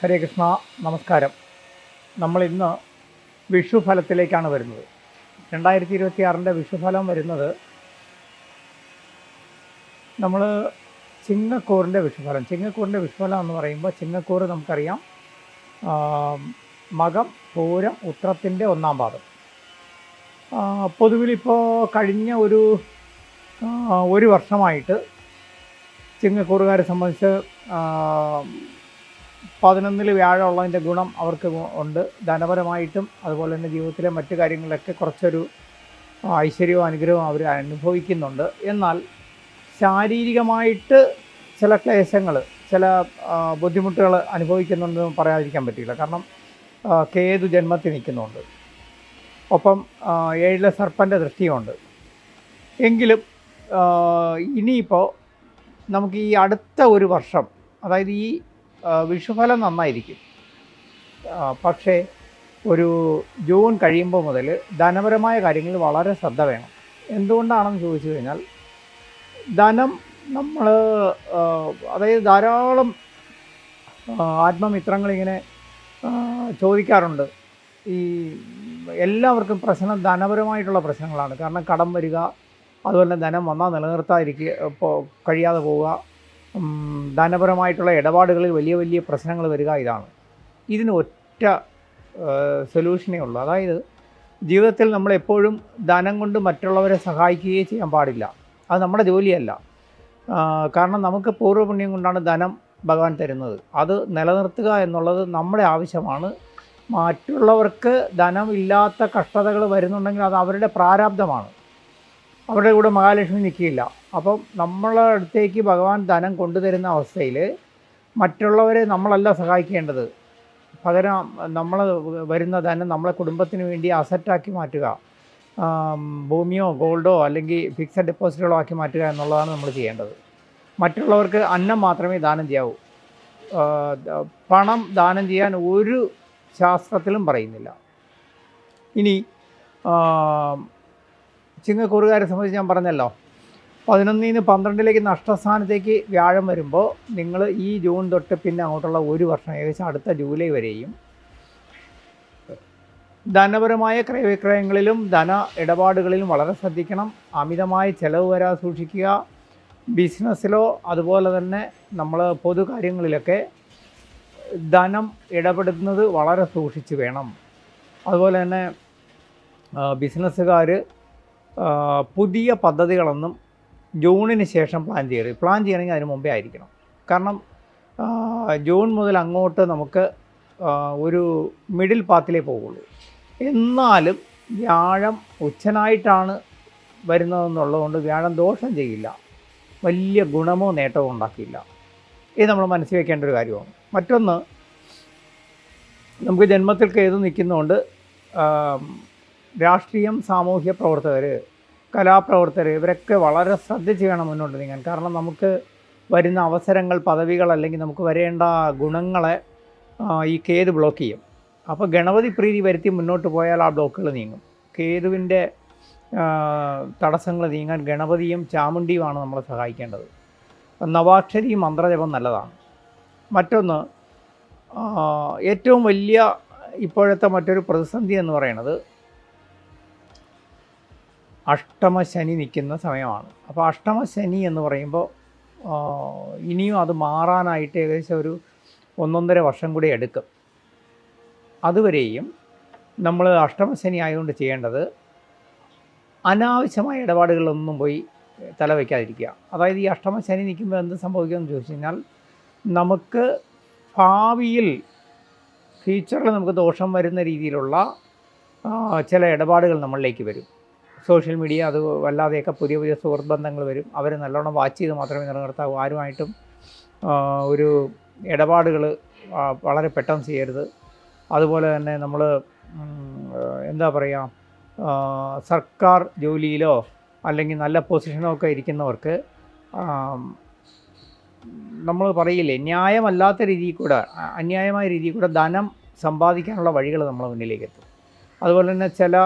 ഹരേ കൃഷ്ണ, നമസ്കാരം. നമ്മളിന്ന് വിഷുഫലത്തിലേക്കാണ് വരുന്നത്. 2026 വിഷുഫലം വരുന്നത് നമ്മൾ ചിങ്ങക്കൂറിൻ്റെ വിഷുഫലം. ചിങ്ങക്കൂറിൻ്റെ വിഷുഫലം എന്ന് പറയുമ്പോൾ ചിങ്ങക്കൂറ് നമുക്കറിയാം, മകം, പൂരം, ഉത്രത്തിൻ്റെ 1-ാം പാദം. പൊതുവിലിപ്പോൾ കഴിഞ്ഞ ഒരു വർഷമായിട്ട് ചിങ്ങക്കൂറുകാരെ സംബന്ധിച്ച് 11-ൽ വ്യാഴം ഉള്ളതിൻ്റെ ഗുണം അവർക്ക് ഉണ്ട്. ധനപരമായിട്ടും അതുപോലെ തന്നെ ജീവിതത്തിലെ മറ്റു കാര്യങ്ങളിലൊക്കെ കുറച്ചൊരു ഐശ്വര്യവും അനുഗ്രഹവും അവർ അനുഭവിക്കുന്നുണ്ട്. എന്നാൽ ശാരീരികമായിട്ട് ചില ക്ലേശങ്ങൾ, ചില ബുദ്ധിമുട്ടുകൾ അനുഭവിക്കുന്നുണ്ടെന്ന് പറയാതിരിക്കാൻ പറ്റില്ല. കാരണം കേതു ജന്മത്തിൽ നിൽക്കുന്നുണ്ട്, ഒപ്പം 7-ലെ സർപ്പൻ്റെ ദൃഷ്ടിയുമുണ്ട്. എങ്കിലും ഇനിയിപ്പോൾ നമുക്ക് ഈ അടുത്ത ഒരു വർഷം, അതായത് ഈ വിഷുഫലം നന്നായിരിക്കും. പക്ഷേ ഒരു ജൂൺ കഴിയുമ്പോൾ മുതൽ ധനപരമായ കാര്യങ്ങളിൽ വളരെ ശ്രദ്ധ വേണം. എന്തുകൊണ്ടാണെന്ന് ചോദിച്ചു കഴിഞ്ഞാൽ, ധനം നമ്മൾ അതായത് ധാരാളം ആത്മമിത്രങ്ങളിങ്ങനെ ചോദിക്കാറുണ്ട്. ഈ എല്ലാവർക്കും പ്രശ്നം ധനപരമായിട്ടുള്ള പ്രശ്നങ്ങളാണ്. കാരണം കടം വരിക, അതുപോലെ തന്നെ ധനം വന്നാൽ നിലനിർത്താതിരിക്കുക, കഴിയാതെ പോവുക, ധനപരമായിട്ടുള്ള ഇടപാടുകളിൽ വലിയ വലിയ പ്രശ്നങ്ങൾ വരിക. ഇതിന് ഒറ്റ സൊല്യൂഷനേ ഉള്ളൂ. അതായത് ജീവിതത്തിൽ നമ്മളെപ്പോഴും ധനം കൊണ്ട് മറ്റുള്ളവരെ സഹായിക്കുകയേ ചെയ്യാൻ പാടില്ല. അത് നമ്മുടെ ജോലിയല്ല. കാരണം നമുക്ക് പൂർവ്വപുണ്യം കൊണ്ടാണ് ധനം ഭഗവാൻ തരുന്നത്. അത് നിലനിർത്തുക എന്നുള്ളത് നമ്മുടെ ആവശ്യമാണ്. മറ്റുള്ളവർക്ക് ധനമില്ലാത്ത കഷ്ടതകൾ വരുന്നുണ്ടെങ്കിൽ അത് അവരുടെ പ്രാരാബ്ധമാണ്. അവരുടെ കൂടെ മഹാലക്ഷ്മി നിൽക്കില്ല. അപ്പം നമ്മളെ അടുത്തേക്ക് ഭഗവാൻ ധനം കൊണ്ടുതരുന്ന അവസ്ഥയിൽ മറ്റുള്ളവരെ നമ്മളല്ല സഹായിക്കേണ്ടത്. പകരം നമ്മൾ വരുന്ന ധനം നമ്മളെ കുടുംബത്തിന് വേണ്ടി അസറ്റാക്കി മാറ്റുക, ഭൂമിയോ ഗോൾഡോ അല്ലെങ്കിൽ ഫിക്സഡ് ഡെപ്പോസിറ്റുകളോ ആക്കി മാറ്റുക എന്നുള്ളതാണ് നമ്മൾ ചെയ്യേണ്ടത്. മറ്റുള്ളവർക്ക് അന്നം മാത്രമേ ദാനം ചെയ്യാവൂ. പണം ദാനം ചെയ്യാൻ ഒരു ശാസ്ത്രത്തിലും പറയുന്നില്ല. ഇനി ചിങ്ങക്കൂറുകാരെ സംബന്ധിച്ച് ഞാൻ പറഞ്ഞല്ലോ, 11-ന് 12-ലേക്ക് നഷ്ടസ്ഥാനത്തേക്ക് വ്യാഴം വരുമ്പോൾ നിങ്ങൾ ഈ ജൂൺ തൊട്ട് പിന്നെ അങ്ങോട്ടുള്ള ഒരു വർഷം, ഏകദേശം അടുത്ത ജൂലൈ വരെയും ധനപരമായ ക്രയവിക്രയങ്ങളിലും ധന ഇടപാടുകളിലും വളരെ ശ്രദ്ധിക്കണം. അമിതമായ ചിലവ് വരാതെ സൂക്ഷിക്കുക. ബിസിനസ്സിലോ അതുപോലെ തന്നെ നമ്മൾ പൊതുകാര്യങ്ങളിലൊക്കെ ധനം ഇടപെടുന്നത് വളരെ സൂക്ഷിച്ച് വേണം. അതുപോലെ തന്നെ ബിസിനസ്സുകാർ പുതിയ പദ്ധതികളൊന്നും ജൂണിന് ശേഷം പ്ലാൻ ചെയ്യണമെങ്കിൽ അതിന് മുമ്പേ ആയിരിക്കണം. കാരണം ജൂൺ മുതൽ അങ്ങോട്ട് നമുക്ക് ഒരു മിഡിൽ പാത്തിലേ പോകുള്ളൂ. എന്നാലും വ്യാഴം ഉച്ചനായിട്ടാണ് വരുന്നതെന്നുള്ളതുകൊണ്ട് വ്യാഴം ദോഷം ചെയ്യില്ല, വലിയ ഗുണമോ നേട്ടമോ ഉണ്ടാക്കിയില്ല. ഇത് നമ്മൾ മനസ്സിൽ വയ്ക്കേണ്ട ഒരു കാര്യമാണ്. മറ്റൊന്ന്, നമുക്ക് ജന്മത്തിൽ കേതു നിൽക്കുന്നതുകൊണ്ട് രാഷ്ട്രീയം, സാമൂഹ്യ പ്രവർത്തകർ, കലാപ്രവർത്തകർ ഇവരൊക്കെ വളരെ ശ്രദ്ധിച്ച് വേണം മുന്നോട്ട് നീങ്ങാൻ. കാരണം നമുക്ക് വരുന്ന അവസരങ്ങൾ, പദവികൾ അല്ലെങ്കിൽ നമുക്ക് വരേണ്ട ഗുണങ്ങളെ ഈ കേതു ബ്ലോക്ക് ചെയ്യും. അപ്പോൾ ഗണപതി പ്രീതി വരുത്തി മുന്നോട്ട് പോയാൽ ആ ബ്ലോക്കുകൾ നീങ്ങും. കേതുവിൻ്റെ തടസ്സങ്ങൾ നീങ്ങാൻ ഗണപതിയും ചാമുണ്ടിയുമാണ് നമ്മളെ സഹായിക്കേണ്ടത്. നവാക്ഷരി മന്ത്രജപം നല്ലതാണ്. മറ്റൊന്ന്, ഏറ്റവും വലിയ ഇപ്പോഴത്തെ മറ്റൊരു പ്രതിസന്ധി എന്ന് പറയുന്നത് അഷ്ടമശനി നിൽക്കുന്ന സമയമാണ്. അപ്പോൾ അഷ്ടമശനി എന്ന് പറയുമ്പോൾ ഇനിയും അത് മാറാനായിട്ട് ഏകദേശം ഒരു 1.5 വർഷം കൂടി എടുക്കും. അതുവരെയും നമ്മൾ അഷ്ടമശനി ആയതുകൊണ്ട് ചെയ്യേണ്ടത് അനാവശ്യമായ ഇടപാടുകളിലൊന്നും പോയി തലവയ്ക്കാതിരിക്കുക. അതായത് ഈ അഷ്ടമശനി നിൽക്കുമ്പോൾ എന്ത് സംഭവിക്കുമെന്ന് ചോദിച്ചു കഴിഞ്ഞാൽ, നമുക്ക് ഭാവിയിൽ ഫ്യൂച്ചറിൽ നമുക്ക് ദോഷം വരുന്ന രീതിയിലുള്ള ചില ഇടപാടുകൾ നമ്മളിലേക്ക് വരും. സോഷ്യൽ മീഡിയ അത് വല്ലാതെയൊക്കെ പുതിയ പുതിയ സുഹൃത്ത് ബന്ധങ്ങൾ വരും. അവർ നല്ലോണം വാച്ച് ചെയ്ത് മാത്രമേ നിലനിർത്താവൂ. ആരുമായിട്ടും ഒരു ഇടപാടുകൾ വളരെ പെട്ടെന്ന് ചെയ്യരുത്. അതുപോലെ തന്നെ നമ്മൾ എന്താ പറയുക, സർക്കാർ ജോലിയിലോ അല്ലെങ്കിൽ നല്ല പൊസിഷനോ ഒക്കെ ഇരിക്കുന്നവർക്ക് നമ്മൾ പറയില്ലേ, ന്യായമല്ലാത്ത രീതിയിൽ കൂടെ, അന്യായമായ രീതിയിൽ കൂടെ ധനം സമ്പാദിക്കാനുള്ള വഴികൾ നമ്മളെ മുന്നിലേക്ക് എത്തും. അതുപോലെ തന്നെ ചില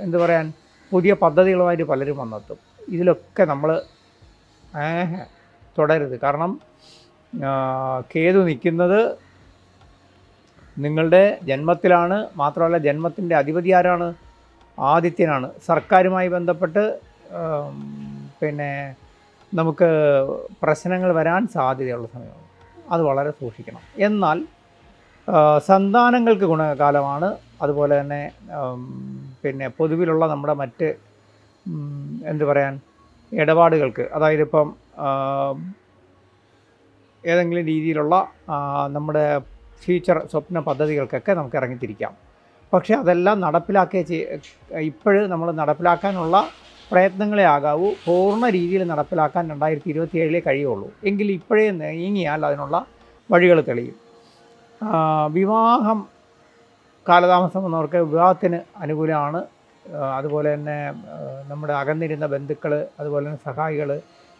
എന്തു പറയാൻ, പുതിയ പദ്ധതികളുമായിട്ട് പലരും വന്നെത്തും. ഇതിലൊക്കെ നമ്മൾ തുടരുത്. കാരണം കേതു നിൽക്കുന്നത് നിങ്ങളുടെ ജന്മത്തിലാണ്. മാത്രമല്ല ജന്മത്തിൻ്റെ അധിപതി ആരാണ്? ആദിത്യനാണ്. സർക്കാരുമായി ബന്ധപ്പെട്ട് പിന്നെ നമുക്ക് പ്രശ്നങ്ങൾ വരാൻ സാധ്യതയുള്ള സമയമാണ്. അത് വളരെ സൂക്ഷിക്കണം. എന്നാൽ സന്താനങ്ങൾക്ക് ഗുണകാലമാണ്. അതുപോലെ തന്നെ പിന്നെ പൊതുവിലുള്ള നമ്മുടെ മറ്റ് എന്ത് പറയാൻ ഇടപാടുകൾക്ക്, അതായത് ഇപ്പം ഏതെങ്കിലും രീതിയിലുള്ള നമ്മുടെ ഫ്യൂച്ചർ സ്വപ്ന പദ്ധതികൾക്കൊക്കെ നമുക്ക് ഇറങ്ങിത്തിരിക്കാം. പക്ഷേ അതെല്ലാം ഇപ്പോഴും നമ്മൾ നടപ്പിലാക്കാനുള്ള പ്രയത്നങ്ങളെ ആകാവൂ. പൂർണ്ണ രീതിയിൽ നടപ്പിലാക്കാൻ 2027 കഴിയുള്ളൂ. എങ്കിൽ ഇപ്പോഴേ നീങ്ങിയാൽ അതിനുള്ള വഴികൾ തെളിയും. വിവാഹം കാലതാമസം വന്നവർക്ക് വിവാഹത്തിന് അനുകൂലമാണ്. അതുപോലെ തന്നെ നമ്മുടെ അകന്നിരുന്ന ബന്ധുക്കൾ, അതുപോലെ തന്നെ സഹായികൾ,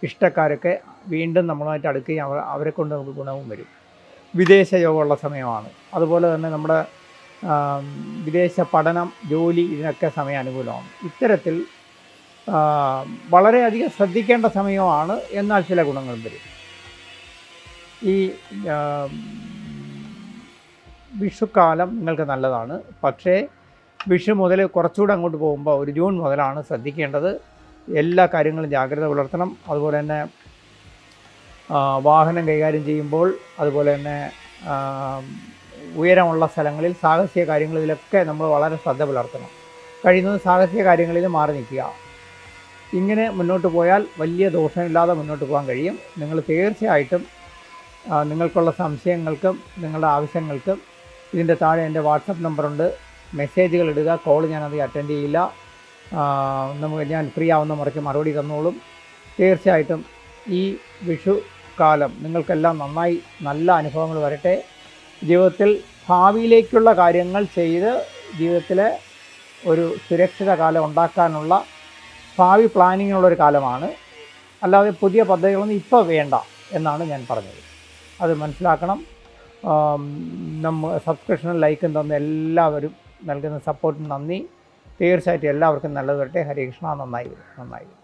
ഇഷ്ടക്കാരൊക്കെ വീണ്ടും നമ്മളുമായിട്ട് അടുക്കുകയും അവരെ കൊണ്ട് നമുക്ക് ഗുണവും വരും. വിദേശ യോഗമുള്ള സമയമാണ്. അതുപോലെ തന്നെ നമ്മുടെ വിദേശ പഠനം, ജോലി, ഇതിനൊക്കെ സമയം അനുകൂലമാണ്. ഇത്തരത്തിൽ വളരെയധികം ശ്രദ്ധിക്കേണ്ട സമയമാണ്. എന്നാൽ ചില ഗുണങ്ങളും വരും. ഈ വിഷുക്കാലം നിങ്ങൾക്ക് നല്ലതാണ്. പക്ഷേ വിഷു മുതൽ കുറച്ചുകൂടെ അങ്ങോട്ട് പോകുമ്പോൾ ഒരു ജൂൺ മുതലാണ് ശ്രദ്ധിക്കേണ്ടത്. എല്ലാ കാര്യങ്ങളും ജാഗ്രത പുലർത്തണം. അതുപോലെ തന്നെ വാഹനം കൈകാര്യം ചെയ്യുമ്പോൾ, അതുപോലെ തന്നെ ഉയരമുള്ള സ്ഥലങ്ങളിൽ സാഹസിക കാര്യങ്ങളിലൊക്കെ നമ്മൾ വളരെ ശ്രദ്ധ പുലർത്തണം. കഴിയുന്നത് സാഹസിക കാര്യങ്ങളിൽ മാറി നിൽക്കുക. ഇങ്ങനെ മുന്നോട്ട് പോയാൽ വലിയ ദോഷമില്ലാതെ മുന്നോട്ട് പോകാൻ കഴിയും. നിങ്ങൾ തീർച്ചയായിട്ടും നിങ്ങൾക്കുള്ള സംശയങ്ങൾക്കും നിങ്ങളുടെ ആവശ്യങ്ങൾക്കും ഇതിൻ്റെ താഴെ എൻ്റെ വാട്സപ്പ് നമ്പറുണ്ട്. മെസ്സേജുകൾ ഇടുക. കോൾ ഞാനത് അറ്റൻഡ് ചെയ്യില്ല. ഞാൻ ഫ്രീ ആവുന്ന മുറയ്ക്ക് മറുപടി തന്നോളും. തീർച്ചയായിട്ടും ഈ വിഷു കാലം നിങ്ങൾക്കെല്ലാം നന്നായി നല്ല അനുഭവങ്ങൾ വരട്ടെ. ജീവിതത്തിൽ ഭാവിയിലേക്കുള്ള കാര്യങ്ങൾ ചെയ്ത് ജീവിതത്തിലെ ഒരു സുരക്ഷിത കാലം ഉണ്ടാക്കാനുള്ള ഭാവി പ്ലാനിങ്ങിനുള്ളൊരു കാലമാണ്. അല്ലാതെ പുതിയ പദ്ധതികളൊന്നും ഇപ്പോൾ വേണ്ട എന്നാണ് ഞാൻ പറഞ്ഞത്. അത് മനസ്സിലാക്കണം. സബ്സ്ക്രിപ്ഷനും ലൈക്കും തന്ന എല്ലാവരും നൽകുന്ന സപ്പോർട്ടിന് നന്ദി. തീർച്ചയായിട്ടും എല്ലാവർക്കും നല്ലത് വരട്ടെ. ഹരേ കൃഷ്ണ. നന്നായി വരും.